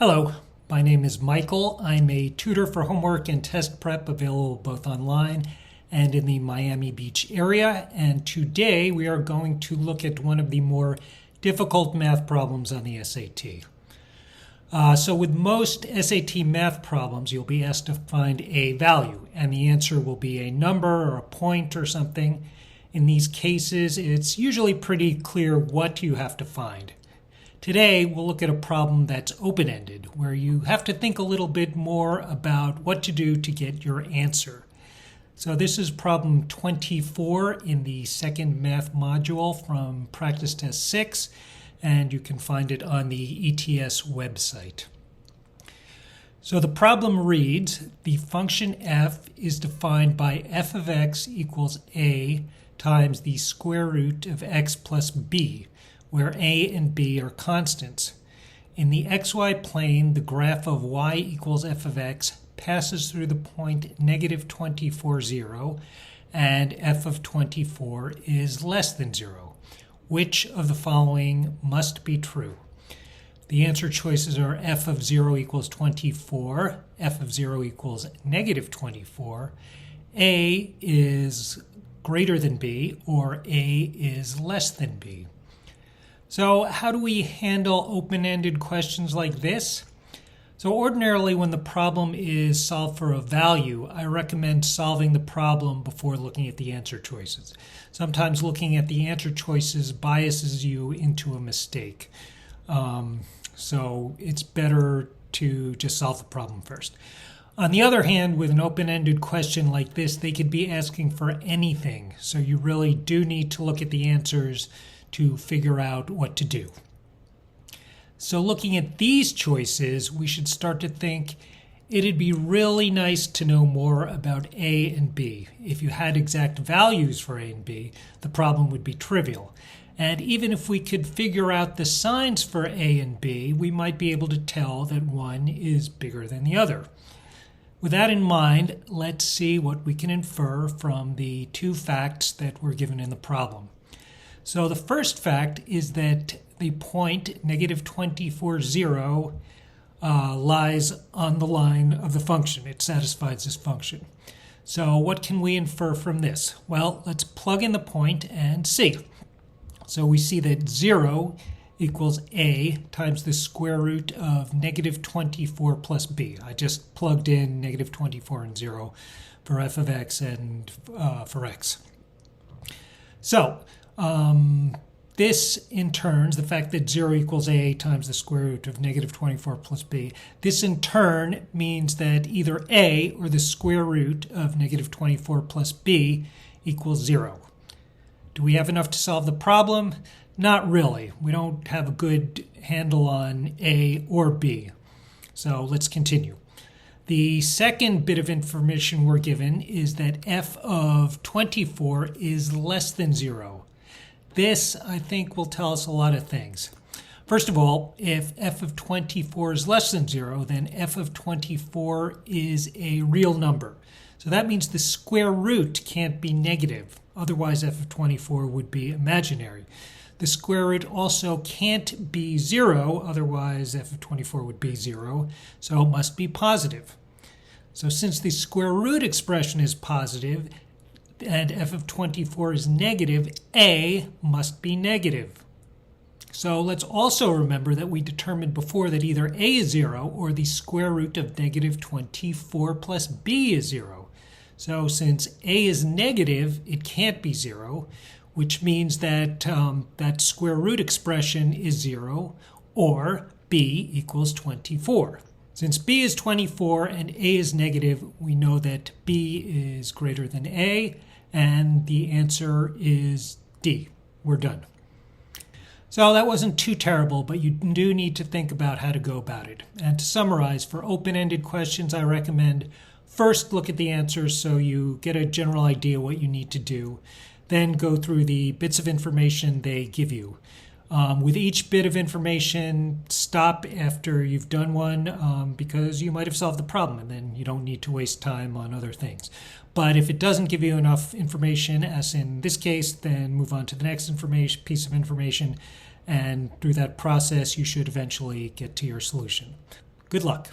Hello, my name is Michael. I'm a tutor for homework and test prep available both online and in the Miami Beach area. And today we are going to look at one of the more difficult math problems on the SAT. So with most SAT math problems, you'll be asked to find a value, and the answer will be a number or a point or something. In these cases, it's usually pretty clear what you have to find. Today, we'll look at a problem that's open-ended, where you have to think a little bit more about what to do to get your answer. So this is problem 24 in the second math module from Practice Test 6, and you can find it on the ETS website. So the problem reads, the function f is defined by f of x equals a times the square root of x plus b, where a and b are constants. In the xy plane, the graph of y equals f of x passes through the point negative 24, 0, and f of 24 is less than 0. Which of the following must be true? The answer choices are f of 0 equals 24, f of 0 equals negative 24, a is greater than b, or a is less than b. So how do we handle open-ended questions like this? So ordinarily when the problem is solved for a value, I recommend solving the problem before looking at the answer choices. Sometimes looking at the answer choices biases you into a mistake. So it's better to just solve the problem first. On the other hand, with an open-ended question like this, they could be asking for anything. So you really do need to look at the answers to figure out what to do. So looking at these choices, we should start to think it'd be really nice to know more about A and B. If you had exact values for A and B, the problem would be trivial. And even if we could figure out the signs for A and B, we might be able to tell that one is bigger than the other. With that in mind, let's see what we can infer from the two facts that were given in the problem. So the first fact is that the point negative 24, 0 lies on the line of the function. It satisfies this function. So what can we infer from this? Well, let's plug in the point and see. So we see that 0 equals a times the square root of negative 24 plus b. I just plugged in negative 24 and 0 for f of x and for x. So this in turn, the fact that 0 equals a times the square root of negative 24 plus b, this in turn means that either a or the square root of negative 24 plus b equals 0. Do we have enough to solve the problem? Not really. We don't have a good handle on a or b. So let's continue. The second bit of information we're given is that f of 24 is less than 0. This, I think, will tell us a lot of things. First of all, if f of 24 is less than 0, then f of 24 is a real number. So that means the square root can't be negative. Otherwise, f of 24 would be imaginary. The square root also can't be 0. Otherwise, f of 24 would be 0. So it must be positive. So since the square root expression is positive, and f of 24 is negative, a must be negative. So let's also remember that we determined before that either a is 0 or the square root of negative 24 plus b is 0. So since a is negative, it can't be 0, which means that that square root expression is 0, or b equals 24. Since b is 24 and a is negative, we know that b is greater than a, and the answer is D. We're done. So that wasn't too terrible, but you do need to think about how to go about it. And to summarize, for open-ended questions, I recommend first look at the answers so you get a general idea what you need to do. Then go through the bits of information they give you. With each bit of information, stop after you've done one because you might have solved the problem and then you don't need to waste time on other things. But if it doesn't give you enough information, as in this case, then move on to the next piece of information, and through that process, you should eventually get to your solution. Good luck.